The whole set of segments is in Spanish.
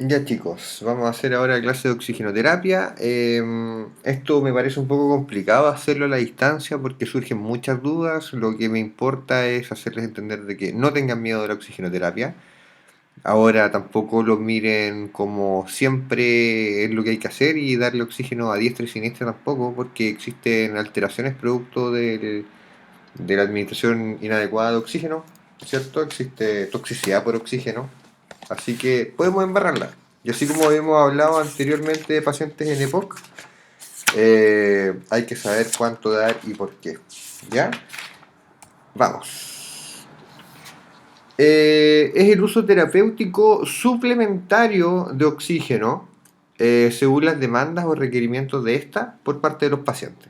Ya chicos, vamos a hacer ahora clase de oxigenoterapia. Esto me parece un poco complicado hacerlo a la distancia porque surgen muchas dudas. Lo que me importa es hacerles entender de que no tengan miedo de la oxigenoterapia. Ahora tampoco lo miren como siempre es lo que hay que hacer y darle oxígeno a diestra y siniestra tampoco, porque existen alteraciones producto de la administración inadecuada de oxígeno, ¿cierto? Existe toxicidad por oxígeno. Así que podemos embarrarla. Y así como hemos hablado anteriormente de pacientes en EPOC, hay que saber cuánto dar y por qué. ¿Ya? Vamos. Es el uso terapéutico suplementario de oxígeno según las demandas o requerimientos de esta por parte de los pacientes.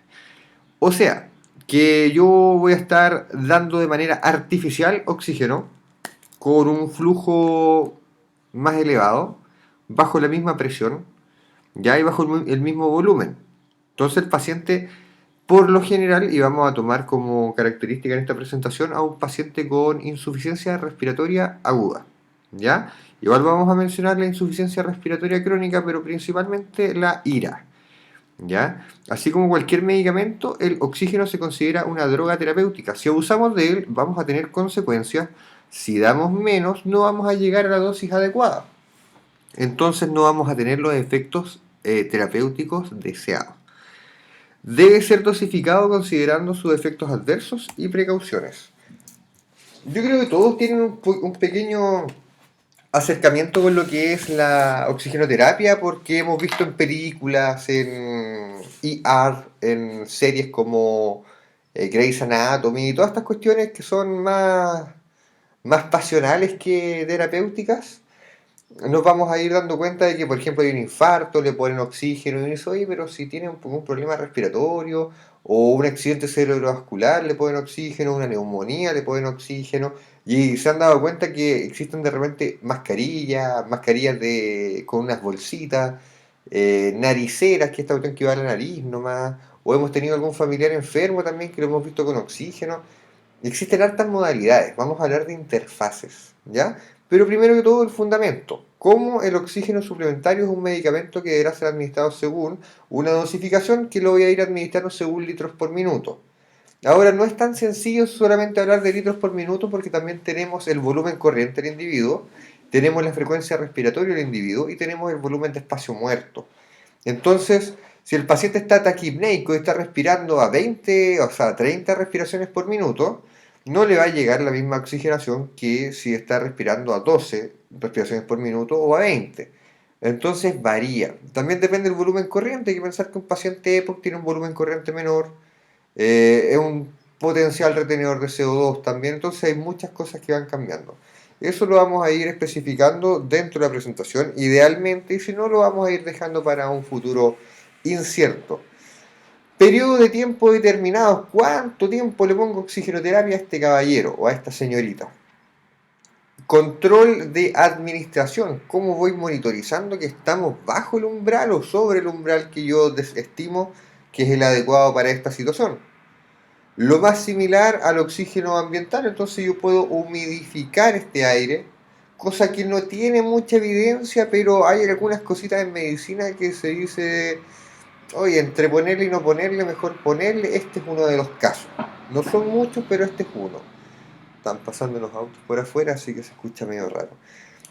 O sea, que yo voy a estar dando de manera artificial oxígeno con un flujo más elevado, bajo la misma presión, ya y bajo el mismo volumen. Entonces el paciente, por lo general, y vamos a tomar como característica en esta presentación a un paciente con insuficiencia respiratoria aguda, ¿ya? Igual vamos a mencionar la insuficiencia respiratoria crónica, pero principalmente la IRA, ¿ya? Así como cualquier medicamento, el oxígeno se considera una droga terapéutica. Si abusamos de él, vamos a tener consecuencias. Si damos menos, no vamos a llegar a la dosis adecuada. Entonces no vamos a tener los efectos terapéuticos deseados. Debe ser dosificado considerando sus efectos adversos y precauciones. Yo creo que todos tienen un pequeño acercamiento con lo que es la oxigenoterapia porque hemos visto en películas, en ER, en series como Grey's Anatomy y todas estas cuestiones que son más pasionales que terapéuticas. Nos vamos a ir dando cuenta de que, por ejemplo, hay un infarto, le ponen oxígeno y eso, oye, pero si tiene un problema respiratorio o un accidente cerebrovascular, le ponen oxígeno, una neumonía, le ponen oxígeno. Y se han dado cuenta que existen de repente mascarillas con unas bolsitas, nariceras, que esta cuestión que va a la nariz nomás. O hemos tenido algún familiar enfermo también que lo hemos visto con oxígeno. Existen hartas modalidades, vamos a hablar de interfaces, ¿ya? Pero primero que todo el fundamento, cómo el oxígeno suplementario es un medicamento que deberá ser administrado según una dosificación que lo voy a ir administrando según litros por minuto. Ahora, no es tan sencillo solamente hablar de litros por minuto porque también tenemos el volumen corriente del individuo, tenemos la frecuencia respiratoria del individuo y tenemos el volumen de espacio muerto. Entonces, si el paciente está taquipneico y está respirando a 20, o sea, 30 respiraciones por minuto, no le va a llegar la misma oxigenación que si está respirando a 12 respiraciones por minuto o a 20. Entonces varía. También depende del volumen corriente. Hay que pensar que un paciente EPOC tiene un volumen corriente menor, es un potencial retenedor de CO2 también. Entonces hay muchas cosas que van cambiando. Eso lo vamos a ir especificando dentro de la presentación, idealmente, y si no, lo vamos a ir dejando para un futuro incierto. Periodo de tiempo determinado. ¿Cuánto tiempo le pongo oxigenoterapia a este caballero o a esta señorita? Control de administración. ¿Cómo voy monitorizando que estamos bajo el umbral o sobre el umbral que yo estimo que es el adecuado para esta situación? Lo más similar al oxígeno ambiental, entonces yo puedo humidificar este aire, cosa que no tiene mucha evidencia, pero hay algunas cositas en medicina que se dice, oye, entre ponerle y no ponerle, mejor ponerle, este es uno de los casos. No son muchos, pero este es uno. Están pasando los autos por afuera, así que se escucha medio raro.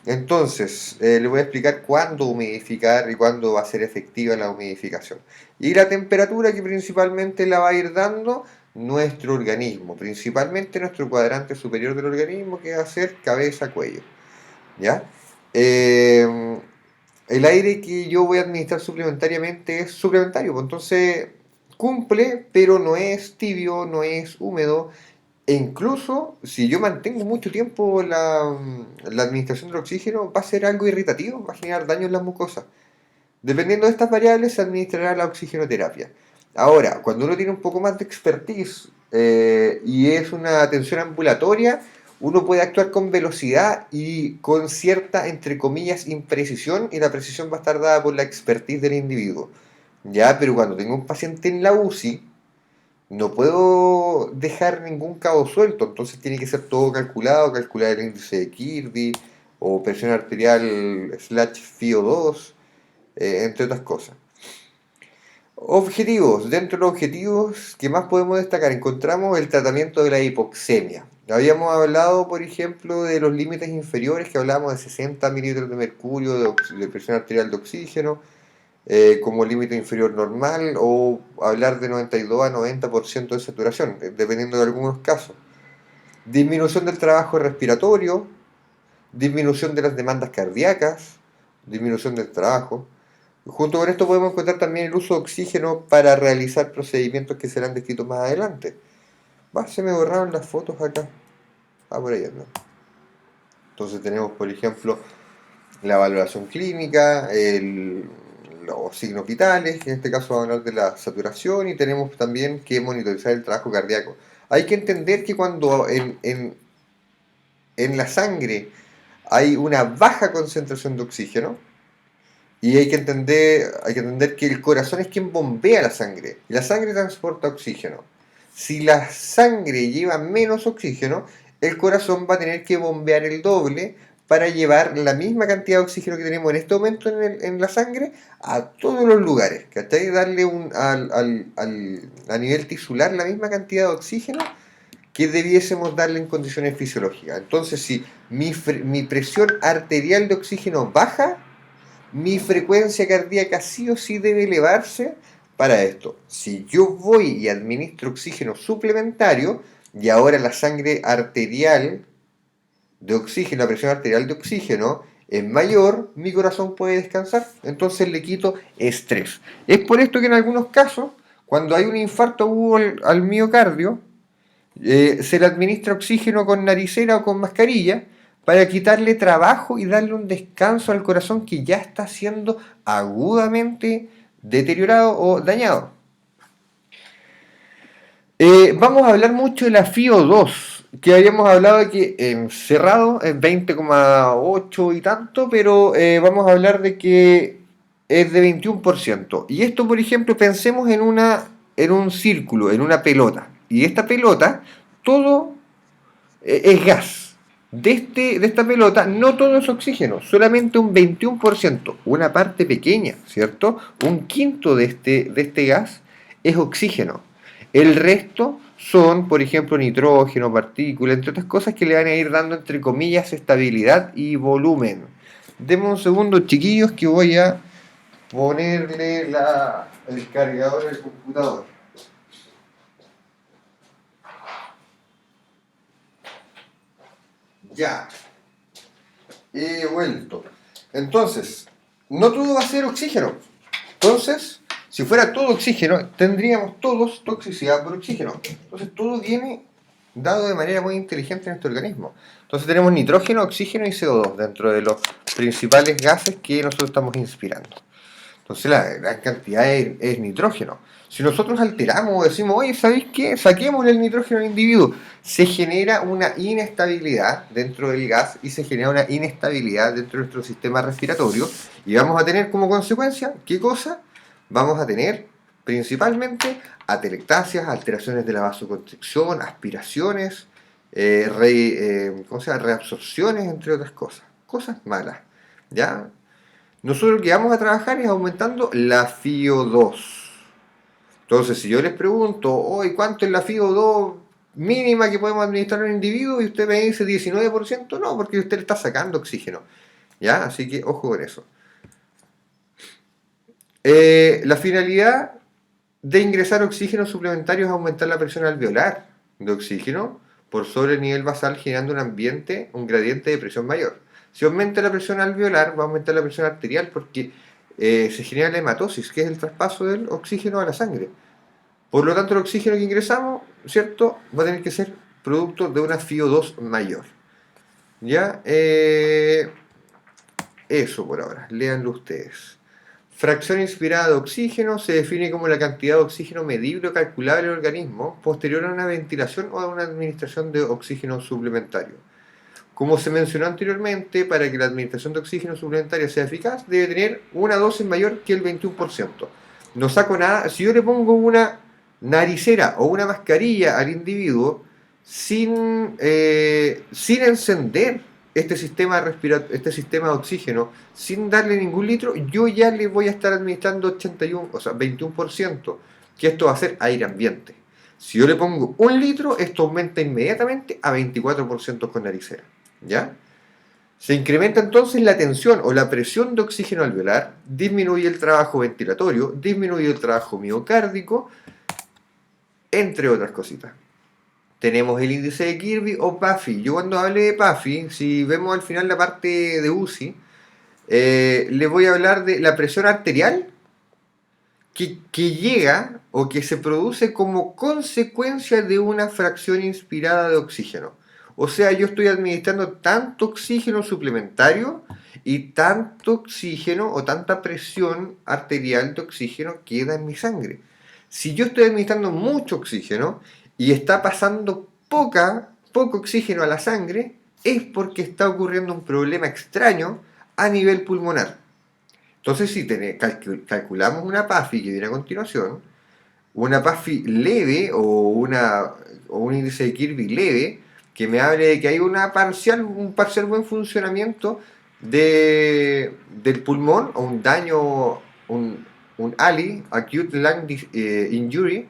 Entonces, le voy a explicar cuándo humidificar y cuándo va a ser efectiva la humidificación. Y la temperatura que principalmente la va a ir dando nuestro organismo, principalmente nuestro cuadrante superior del organismo, que va a ser cabeza-cuello. ¿Ya? Eh, el aire que yo voy a administrar suplementariamente es suplementario, pues entonces cumple, pero no es tibio, no es húmedo, e incluso si yo mantengo mucho tiempo la administración del oxígeno, va a ser algo irritativo, va a generar daño en las mucosas. Dependiendo de estas variables, se administrará la oxigenoterapia. Ahora, cuando uno tiene un poco más de expertise y es una atención ambulatoria, uno puede actuar con velocidad y con cierta, entre comillas, imprecisión, y la precisión va a estar dada por la expertise del individuo. Ya, pero cuando tengo un paciente en la UCI, no puedo dejar ningún cabo suelto, entonces tiene que ser todo calculado, calcular el índice de Kirby, o presión arterial slash FIO2, entre otras cosas. Objetivos. Dentro de los objetivos que más podemos destacar, encontramos el tratamiento de la hipoxemia. Habíamos hablado, por ejemplo, de los límites inferiores, que hablábamos de 60 mililitros de mercurio de presión arterial de oxígeno, como límite inferior normal, o hablar de 92 a 90% de saturación, dependiendo de algunos casos. Disminución del trabajo respiratorio, disminución de las demandas cardíacas, disminución del trabajo. Junto con esto podemos encontrar también el uso de oxígeno para realizar procedimientos que serán descritos más adelante. Se me borraron las fotos acá. Por ahí anda. Entonces tenemos, por ejemplo, la valoración clínica, los signos vitales, que en este caso vamos a hablar de la saturación, y tenemos también que monitorizar el trabajo cardíaco. Hay que entender que cuando en la sangre hay una baja concentración de oxígeno, y hay que entender que el corazón es quien bombea la sangre, y la sangre transporta oxígeno. Si la sangre lleva menos oxígeno, el corazón va a tener que bombear el doble para llevar la misma cantidad de oxígeno que tenemos en este momento en la sangre a todos los lugares, ¿cachai? Darle a nivel tisular la misma cantidad de oxígeno que debiésemos darle en condiciones fisiológicas. Entonces, si mi presión arterial de oxígeno baja, mi frecuencia cardíaca sí o sí debe elevarse para esto. Si yo voy y administro oxígeno suplementario, y ahora la sangre arterial de oxígeno, la presión arterial de oxígeno es mayor, mi corazón puede descansar. Entonces le quito estrés. Es por esto que en algunos casos, cuando hay un infarto agudo al miocardio, se le administra oxígeno con naricera o con mascarilla para quitarle trabajo y darle un descanso al corazón que ya está siendo agudamente deteriorado o dañado. Vamos a hablar mucho de la FIO2, que habíamos hablado de que cerrado es 20,8 y tanto, pero vamos a hablar de que es de 21%. Y esto, por ejemplo, pensemos en un círculo, en una pelota. Y esta pelota, todo es gas. De esta pelota no todo es oxígeno, solamente un 21%, una parte pequeña, ¿cierto? Un quinto de este gas es oxígeno. El resto son, por ejemplo, nitrógeno, partículas, entre otras cosas que le van a ir dando, entre comillas, estabilidad y volumen. Deme un segundo, chiquillos, que voy a ponerle el cargador del computador. Ya, he vuelto. Entonces, no todo va a ser oxígeno. Entonces, si fuera todo oxígeno, tendríamos todos toxicidad por oxígeno. Entonces, todo viene dado de manera muy inteligente en nuestro organismo. Entonces, tenemos nitrógeno, oxígeno y CO2 dentro de los principales gases que nosotros estamos inspirando. Entonces, la gran cantidad es nitrógeno. Si nosotros alteramos o decimos, oye, ¿sabéis qué? Saquemos el nitrógeno al individuo, se genera una inestabilidad dentro del gas y se genera una inestabilidad dentro de nuestro sistema respiratorio, y vamos a tener como consecuencia, ¿qué cosa? Vamos a tener principalmente atelectasias, alteraciones de la vasoconstricción, aspiraciones, reabsorciones, entre otras cosas. Cosas malas, ¿ya? Nosotros lo que vamos a trabajar es aumentando la FIO2. Entonces, si yo les pregunto, hoy ¿cuánto es la FIO2 mínima que podemos administrar a un individuo? Y usted me dice 19%, no, porque usted le está sacando oxígeno. ¿Ya? Así que ojo con eso. La finalidad de ingresar oxígeno suplementario es aumentar la presión alveolar de oxígeno por sobre el nivel basal, generando un gradiente de presión mayor. Si aumenta la presión alveolar, va a aumentar la presión arterial porque se genera la hematosis, que es el traspaso del oxígeno a la sangre. Por lo tanto, el oxígeno que ingresamos, ¿cierto?, va a tener que ser producto de una FIO2 mayor. ¿Ya? Eso por ahora, léanlo ustedes. Fracción inspirada de oxígeno se define como la cantidad de oxígeno medible o calculable en el organismo posterior a una ventilación o a una administración de oxígeno suplementario. Como se mencionó anteriormente, para que la administración de oxígeno suplementario sea eficaz, debe tener una dosis mayor que el 21%. No saco nada. Si yo le pongo una naricera o una mascarilla al individuo sin encender este sistema de oxígeno sin darle ningún litro, yo ya le voy a estar administrando 81, o sea, 21%, que esto va a ser aire ambiente. Si yo le pongo 1 litro, esto aumenta inmediatamente a 24% con naricera. ¿Ya? Se incrementa entonces la tensión o la presión de oxígeno alveolar, disminuye el trabajo ventilatorio, disminuye el trabajo miocárdico, entre otras cositas. Tenemos el índice de Kirby o PAFI. Yo cuando hable de PAFI, si vemos al final la parte de UCI, les voy a hablar de la presión arterial que llega o que se produce como consecuencia de una fracción inspirada de oxígeno. O sea, yo estoy administrando tanto oxígeno suplementario y tanto oxígeno o tanta presión arterial de oxígeno queda en mi sangre. Si yo estoy administrando mucho oxígeno y está pasando poco oxígeno a la sangre, es porque está ocurriendo un problema extraño a nivel pulmonar. Entonces, si calculamos una PAFI que viene a continuación, una PAFI leve o un índice de Kirby leve, que me hable de que hay un parcial buen funcionamiento del pulmón o un daño, un ALI, Acute Lung Injury,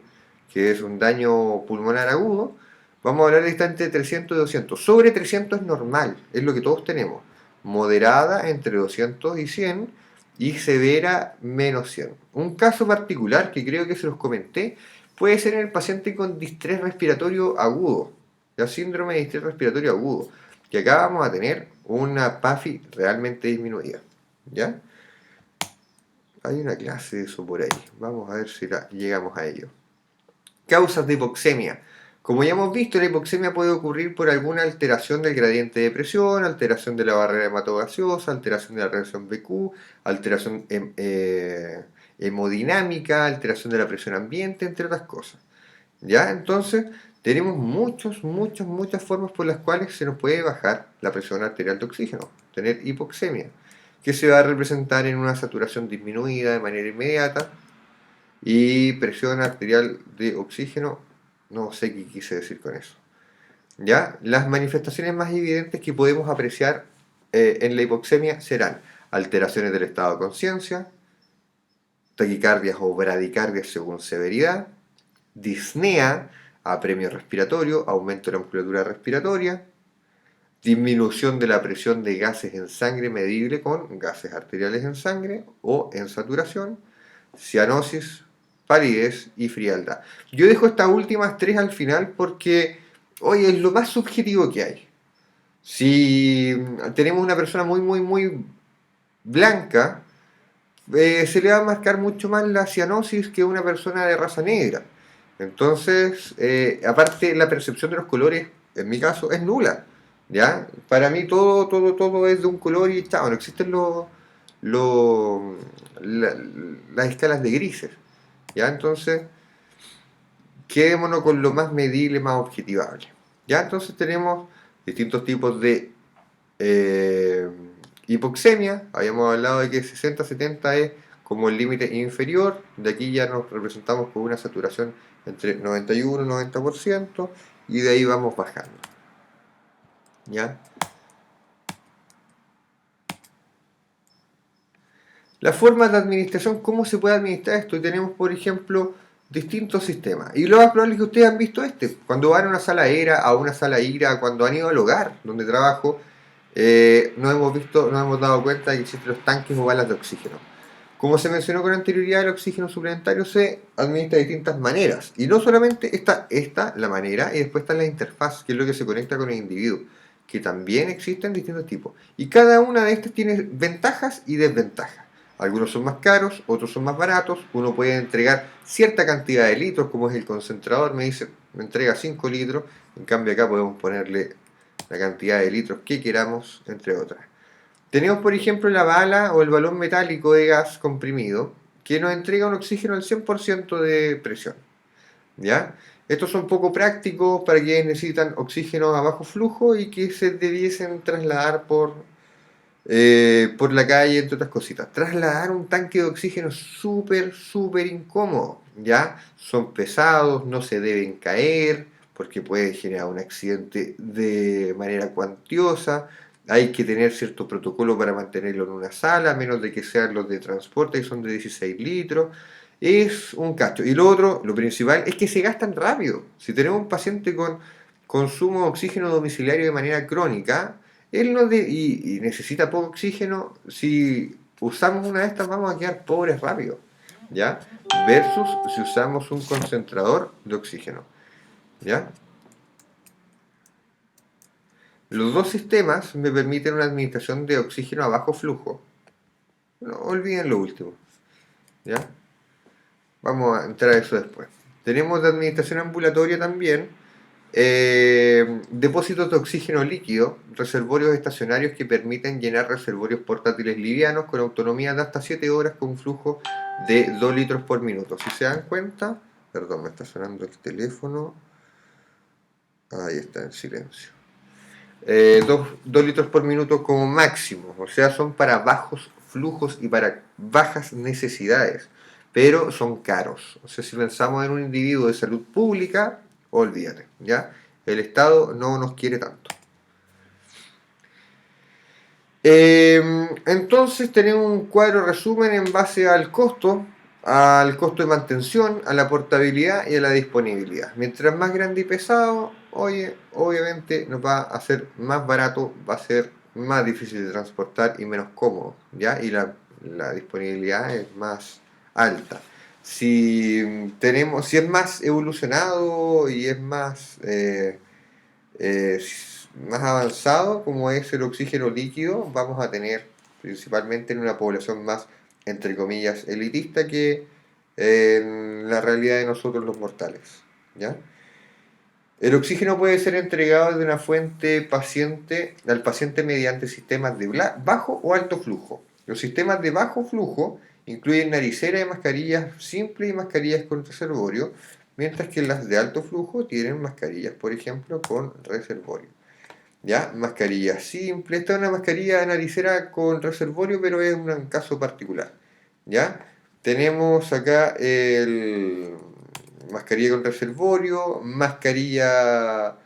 que es un daño pulmonar agudo, vamos a hablar de esta entre 300 y 200. Sobre 300 es normal, es lo que todos tenemos. Moderada entre 200 y 100 y severa menos 100. Un caso particular que creo que se los comenté puede ser en el paciente con distrés respiratorio agudo, ya síndrome de distrés respiratorio agudo, que acá vamos a tener una PAFI realmente disminuida. ¿Ya? Hay una clase de eso por ahí. Vamos a ver si llegamos a ello. Causas de hipoxemia. Como ya hemos visto, la hipoxemia puede ocurrir por alguna alteración del gradiente de presión, alteración de la barrera hematogaseosa, alteración de la reacción BQ, alteración hemodinámica, alteración de la presión ambiente, entre otras cosas. ¿Ya? Entonces, tenemos muchas formas por las cuales se nos puede bajar la presión arterial de oxígeno, tener hipoxemia, que se va a representar en una saturación disminuida de manera inmediata y presión arterial de oxígeno. No sé qué quise decir con eso. ¿Ya? Las manifestaciones más evidentes que podemos apreciar en la hipoxemia serán alteraciones del estado de conciencia, taquicardias o bradicardias según severidad, disnea, apremio respiratorio, aumento de la musculatura respiratoria, disminución de la presión de gases en sangre medible con gases arteriales en sangre o en saturación, cianosis, palidez y frialdad. Yo dejo estas últimas tres al final porque, oye, es lo más subjetivo que hay. Si tenemos una persona muy blanca, se le va a marcar mucho más la cianosis que una persona de raza negra. Entonces, aparte, la percepción de los colores, en mi caso, es nula. ¿Ya? Para mí todo es de un color y chao, no existen lo- la- las escalas de grises. ¿Ya? Entonces, quedémonos con lo más medible, más objetivable. ¿Ya? Entonces tenemos distintos tipos de eh, hipoxemia. Habíamos hablado de que 60-70 es como el límite inferior. De aquí ya nos representamos con una saturación entre 91 y 90% y de ahí vamos bajando. ¿Ya? La forma de administración, ¿cómo se puede administrar esto? Tenemos, por ejemplo, distintos sistemas. Y lo más probable es que ustedes han visto este. Cuando van a una sala ERA, a una sala IRA, cuando han ido al hogar donde trabajo, nos hemos dado cuenta de que existen los tanques o balas de oxígeno. Como se mencionó con anterioridad, el oxígeno suplementario se administra de distintas maneras. Y no solamente está la manera, y después está la interfaz, que es lo que se conecta con el individuo, que también existen distintos tipos. Y cada una de estas tiene ventajas y desventajas. Algunos son más caros, otros son más baratos. Uno puede entregar cierta cantidad de litros, como es el concentrador, me dice, me entrega 5 litros. En cambio acá podemos ponerle la cantidad de litros que queramos, entre otras. Tenemos, por ejemplo, la bala o el balón metálico de gas comprimido, que nos entrega un oxígeno al 100% de presión. ¿Ya? Estos son poco prácticos para quienes necesitan oxígeno a bajo flujo y que se debiesen trasladar por la calle, entre otras cositas. Trasladar un tanque de oxígeno es súper incómodo, ¿ya? Son pesados, no se deben caer, porque puede generar un accidente de manera cuantiosa. hay que tener cierto protocolo para mantenerlo en una sala, a menos de que sean los de transporte, que son de 16 litros. Es un cacho. Y lo otro, lo principal, es que se gastan rápido. Si tenemos un paciente con consumo de oxígeno domiciliario de manera crónica, él no y necesita poco oxígeno, si usamos una de estas vamos a quedar pobres rápido, ¿ya? Versus si usamos un concentrador de oxígeno, ¿ya? Los dos sistemas me permiten una administración de oxígeno a bajo flujo. No olviden lo último, ¿ya? Vamos a entrar a eso después. Tenemos de administración ambulatoria también depósitos de oxígeno líquido, reservorios estacionarios que permiten llenar reservorios portátiles livianos con autonomía de hasta 7 horas con un flujo de 2 litros por minuto. Si se dan cuenta, perdón, me está sonando el teléfono. Ahí está en silencio. 2 litros por minuto como máximo, o sea, son para bajos flujos y para bajas necesidades, pero son caros. O sea, si pensamos en un individuo de salud pública, olvídate, ¿ya? El Estado no nos quiere tanto. Entonces tenemos un cuadro resumen en base al costo de mantención, a la portabilidad y a la disponibilidad. Mientras más grande y pesado, oye, obviamente nos va a ser más barato, va a ser más difícil de transportar y menos cómodo, ¿ya? Y la disponibilidad es más alta. Si es más evolucionado y es más avanzado, como es el oxígeno líquido, vamos a tener principalmente en una población más, entre comillas, elitista que en la realidad de nosotros los mortales, ¿ya? El oxígeno puede ser entregado de una fuente paciente al paciente mediante sistemas de bajo o alto flujo. Los sistemas de bajo flujo incluyen naricera de mascarillas simples y mascarillas con reservorio, mientras que las de alto flujo tienen mascarillas, por ejemplo, con reservorio. ¿Ya? Mascarilla simple. Esta es una mascarilla de naricera con reservorio, pero es un caso particular. ¿Ya? Tenemos acá el mascarilla con reservorio, mascarilla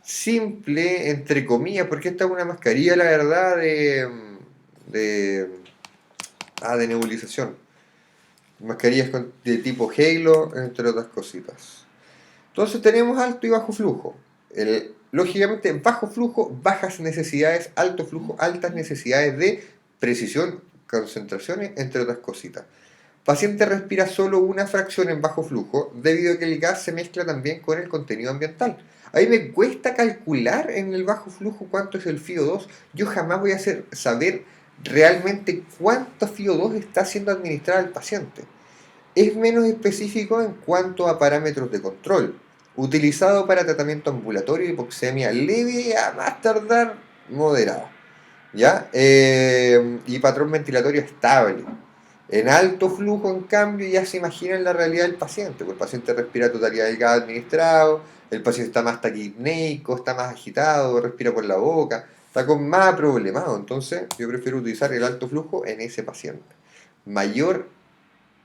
simple, entre comillas, porque esta es una mascarilla, la verdad, de, de nebulización. Mascarillas de tipo Halo, entre otras cositas. Entonces tenemos alto y bajo flujo. Lógicamente, bajo flujo, bajas necesidades, alto flujo, altas necesidades de precisión, concentraciones, entre otras cositas. Paciente respira solo una fracción en bajo flujo debido a que el gas se mezcla también con el contenido ambiental. A mí me cuesta calcular en el bajo flujo cuánto es el FiO2. Yo jamás voy a saber realmente cuánto FiO2 está siendo administrado al paciente. Es menos específico en cuanto a parámetros de control, utilizado para tratamiento ambulatorio de hipoxemia leve a más tardar moderada, ¿ya? Y patrón ventilatorio estable. En alto flujo, en cambio, ya se imagina la realidad del paciente, pues el paciente respira totalidad del gas administrado, el paciente está más taquipneico, está más agitado, respira por la boca, está con más problemado. Entonces, yo prefiero utilizar el alto flujo en ese paciente. Mayor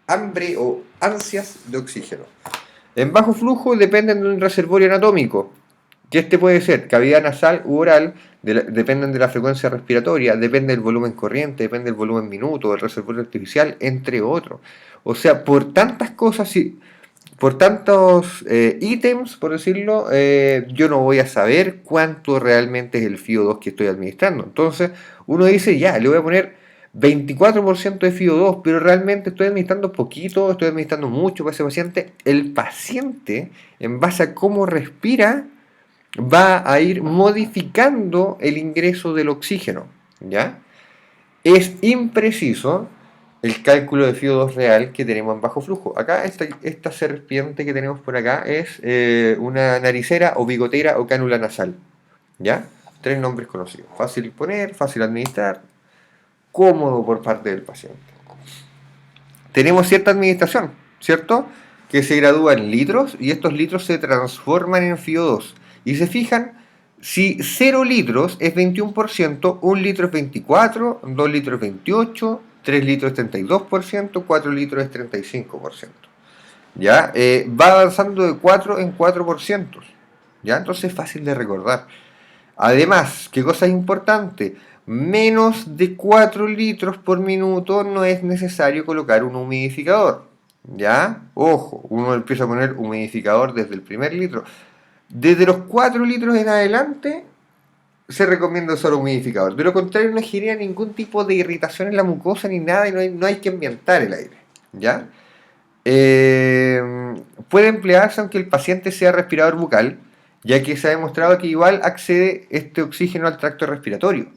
hambre o ansias de oxígeno. En bajo flujo dependen de un reservorio anatómico, que este puede ser cavidad nasal u oral, dependen de la frecuencia respiratoria, depende del volumen corriente, depende del volumen minuto, del reservorio artificial, entre otros. O sea, por tantas cosas, por tantos ítems, por decirlo, yo no voy a saber cuánto realmente es el FiO2 que estoy administrando. Entonces, uno dice, ya, le voy a poner 24% de FiO2, pero realmente estoy administrando poquito, estoy administrando mucho para ese paciente. El paciente, en base a cómo respira, va a ir modificando el ingreso del oxígeno, ¿ya? Es impreciso el cálculo de FiO2 real que tenemos en bajo flujo. Acá esta serpiente que tenemos por acá es una naricera o bigotera o cánula nasal, ¿ya? 3 nombres conocidos. Fácil poner, fácil administrar, cómodo por parte del paciente. Tenemos cierta administración, ¿cierto? Que se gradúa en litros y estos litros se transforman en FiO2. Y se fijan, si 0 litros es 21%, 1 litro es 24%, 2 litros es 28%, 3 litros es 32%, 4 litros es 35%. ¿Ya? Va avanzando de 4 en 4%. ¿Ya? Entonces es fácil de recordar. Además, ¿qué cosa es importante? menos de 4 litros por minuto no es necesario colocar un humidificador. ¿Ya? Ojo, uno empieza a poner humidificador desde el primer litro. Desde los 4 litros en adelante se recomienda usar humidificador. De lo contrario, no genera ningún tipo de irritación en la mucosa ni nada y no hay que ambientar el aire. ¿Ya? Eh, Puede emplearse aunque el paciente sea respirador bucal, ya que se ha demostrado que igual accede este oxígeno al tracto respiratorio.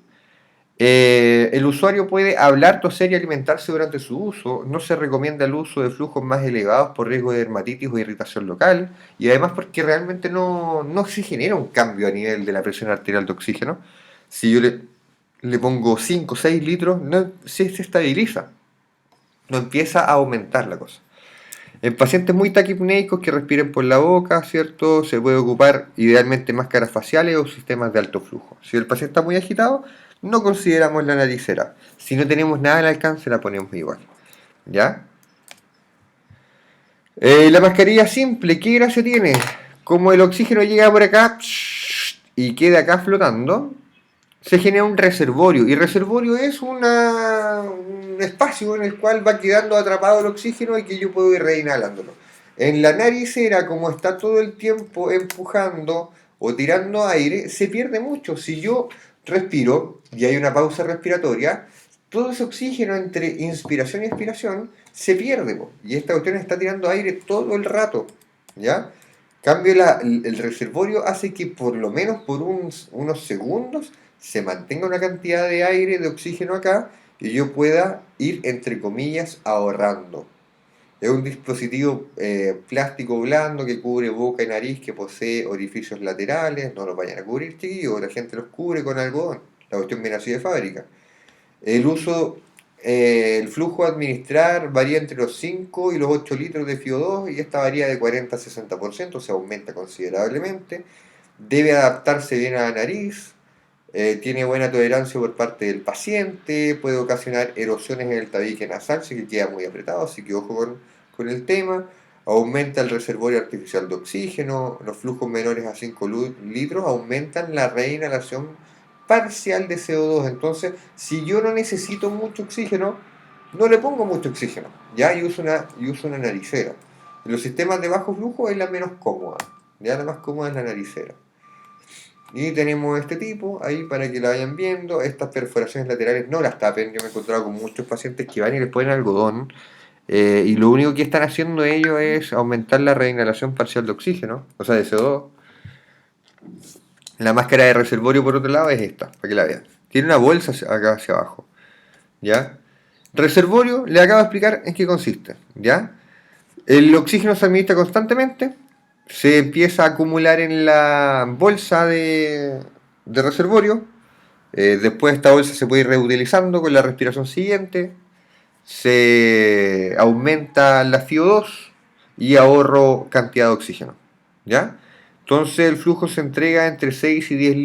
El usuario puede hablar, toser y alimentarse durante su uso. No se recomienda el uso de flujos más elevados por riesgo de dermatitis o irritación local. Y además porque realmente no se genera un cambio a nivel de la presión arterial de oxígeno. Si yo le pongo 5 o 6 litros, no, se estabiliza. No empieza a aumentar la cosa. En pacientes muy taquipneicos que respiren por la boca, ¿cierto? Se puede ocupar idealmente máscaras faciales o sistemas de alto flujo. Si el paciente está muy agitado, no consideramos la naricera. Si no tenemos nada al alcance, la ponemos igual. ¿Ya? La mascarilla simple, ¿qué gracia tiene? Como el oxígeno llega por acá y queda acá flotando, se genera un reservorio. Y reservorio es un espacio en el cual va quedando atrapado el oxígeno y que yo puedo ir reinhalándolo. En la naricera, como está todo el tiempo empujando o tirando aire, se pierde mucho. Si yo respiro y hay una pausa respiratoria, todo ese oxígeno entre inspiración y expiración se pierde. Y esta cuestión está tirando aire todo el rato. ¿Ya? Cambio el reservorio hace que por lo menos por unos segundos se mantenga una cantidad de aire, de oxígeno acá, y yo pueda ir, entre comillas, ahorrando. Es un dispositivo plástico blando que cubre boca y nariz, que posee orificios laterales. No los vayan a cubrir, chiquillos, la gente los cubre con algodón. La cuestión viene así de fábrica. El uso, el flujo a administrar varía entre los 5 y los 8 litros de FiO2 y esta varía de 40 a 60%, se aumenta considerablemente. Debe adaptarse bien a la nariz, tiene buena tolerancia por parte del paciente, puede ocasionar erosiones en el tabique nasal si que queda muy apretado, así que ojo con el tema. Aumenta el reservorio artificial de oxígeno, los flujos menores a 5 litros aumentan la reinhalación parcial de CO2. Entonces, si yo no necesito mucho oxígeno, no le pongo mucho oxígeno, ¿ya? Y uso una naricera. En los sistemas de bajo flujo es la menos cómoda, ya la más cómoda es la naricera. Y tenemos este tipo ahí para que la vayan viendo. Estas perforaciones laterales no las tapen. Yo me he encontrado con muchos pacientes que van y les ponen algodón. Y lo único que están haciendo ellos es aumentar la reinhalación parcial de oxígeno, o sea, de CO2. La máscara de reservorio, por otro lado, es esta, para que la vean. Tiene una bolsa acá hacia abajo. ¿Ya? Reservorio, le acabo de explicar en qué consiste. ¿Ya? El oxígeno se administra constantemente, se empieza a acumular en la bolsa de reservorio. Después esta bolsa se puede ir reutilizando con la respiración siguiente. Se aumenta la FiO2 y ahorro cantidad de oxígeno. ¿Ya? Entonces el flujo se entrega entre 6 y 10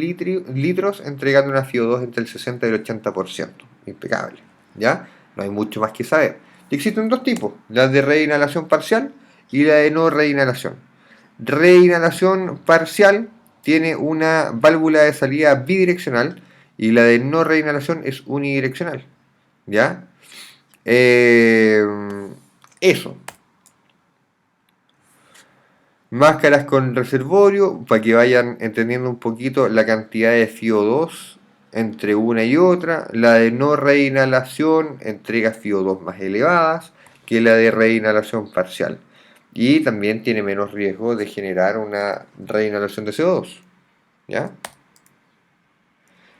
litros, entregando una FiO2 entre el 60 y el 80%. Impecable. ¿Ya? No hay mucho más que saber. Y existen dos tipos, la de reinhalación parcial y la de no reinhalación. Reinhalación parcial tiene una válvula de salida bidireccional y la de no reinhalación es unidireccional. ¿Ya? Eso. Máscaras con reservorio, para que vayan entendiendo un poquito la cantidad de FiO2 entre una y otra. La de no reinhalación entrega FiO2 más elevadas que la de reinhalación parcial. Y también tiene menos riesgo de generar una reinhalación de CO2. ¿Ya?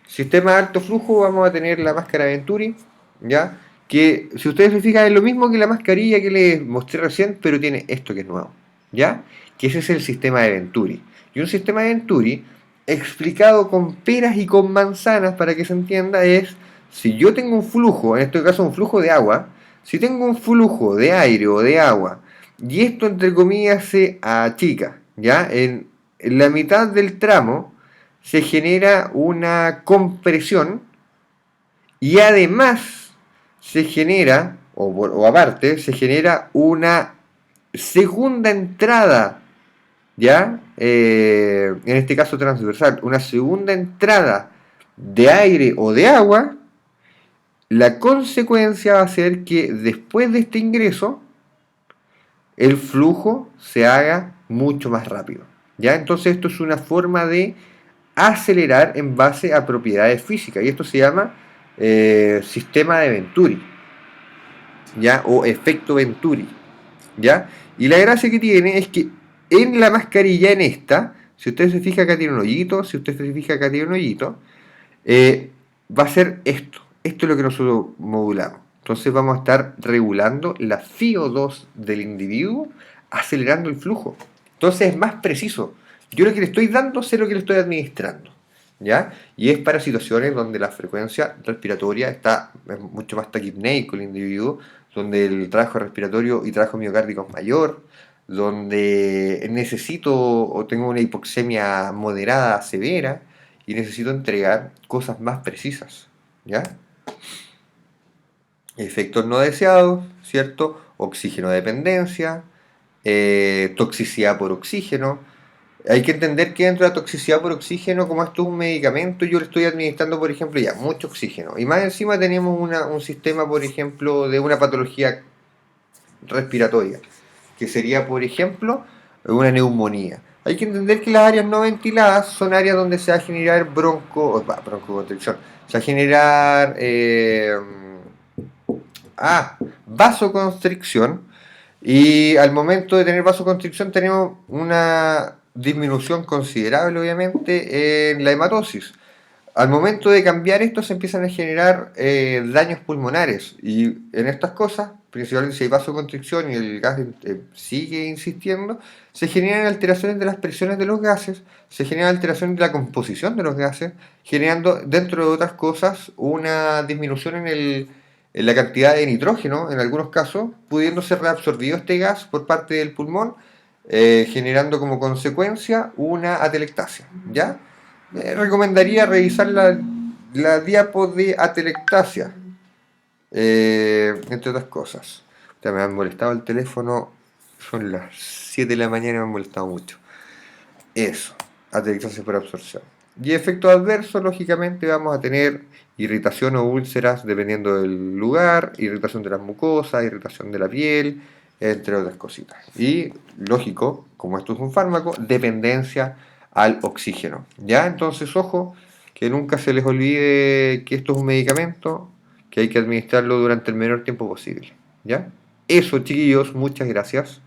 Sistema de alto flujo, vamos a tener la máscara Venturi, ¿ya? Que si ustedes se fijan es lo mismo que la mascarilla que les mostré recién, pero tiene esto que es nuevo, ¿ya? Que ese es el sistema de Venturi. Y un sistema de Venturi, explicado con peras y con manzanas para que se entienda, es si yo tengo un flujo, en este caso un flujo de agua, si tengo un flujo de aire o de agua, y esto entre comillas se achica, ¿ya? En la mitad del tramo se genera una compresión y además se genera, o aparte, se genera una segunda entrada, ¿ya? En este caso transversal, una segunda entrada de aire o de agua, la consecuencia va a ser que después de este ingreso, el flujo se haga mucho más rápido. ¿Ya? Entonces esto es una forma de acelerar en base a propiedades físicas. Y esto se llama sistema de Venturi, ¿ya? O efecto Venturi, ¿ya? Y la gracia que tiene es que en la mascarilla, en esta, si usted se fija acá tiene un hoyito, si usted se fija acá tiene un hoyito, va a ser esto. Esto es lo que nosotros modulamos. Entonces vamos a estar regulando la FiO2 del individuo, acelerando el flujo. Entonces es más preciso. Yo lo que le estoy dando sé lo que le estoy administrando. ¿Ya? Y es para situaciones donde la frecuencia respiratoria está mucho más taquipneico el individuo, donde el trabajo respiratorio y trabajo miocárdico es mayor, donde necesito o tengo una hipoxemia moderada, severa, y necesito entregar cosas más precisas, ¿ya? Efectos no deseados, ¿cierto? Oxígeno dependencia, toxicidad por oxígeno. Hay que entender que dentro de la toxicidad por oxígeno, como esto es un medicamento, yo le estoy administrando, por ejemplo, ya mucho oxígeno. Y más encima tenemos un sistema, por ejemplo, de una patología respiratoria, que sería, por ejemplo, una neumonía. Hay que entender que las áreas no ventiladas son áreas donde se va a generar broncoconstricción, se va a generar vasoconstricción, y al momento de tener vasoconstricción tenemos una disminución considerable, obviamente, en la hematosis. Al momento de cambiar esto se empiezan a generar daños pulmonares, y en estas cosas, principalmente si hay vasoconstricción y el gas sigue insistiendo, se generan alteraciones de las presiones de los gases, se generan alteraciones de la composición de los gases, generando, dentro de otras cosas, una disminución en la cantidad de nitrógeno, en algunos casos, pudiendo ser reabsorbido este gas por parte del pulmón, generando como consecuencia una atelectasia, ¿ya? Recomendaría revisar la diapo de atelectasia, entre otras cosas. Ya me han molestado el teléfono, son las 7 de la mañana y me han molestado mucho. Eso, atelectasia por absorción. Y efectos adversos, lógicamente, vamos a tener irritación o úlceras dependiendo del lugar, irritación de las mucosas, irritación de la piel, entre otras cositas. Y, lógico, como esto es un fármaco, dependencia al oxígeno. ¿Ya? Entonces, ojo, que nunca se les olvide que esto es un medicamento, que hay que administrarlo durante el menor tiempo posible. ¿Ya? Eso, chiquillos, muchas gracias.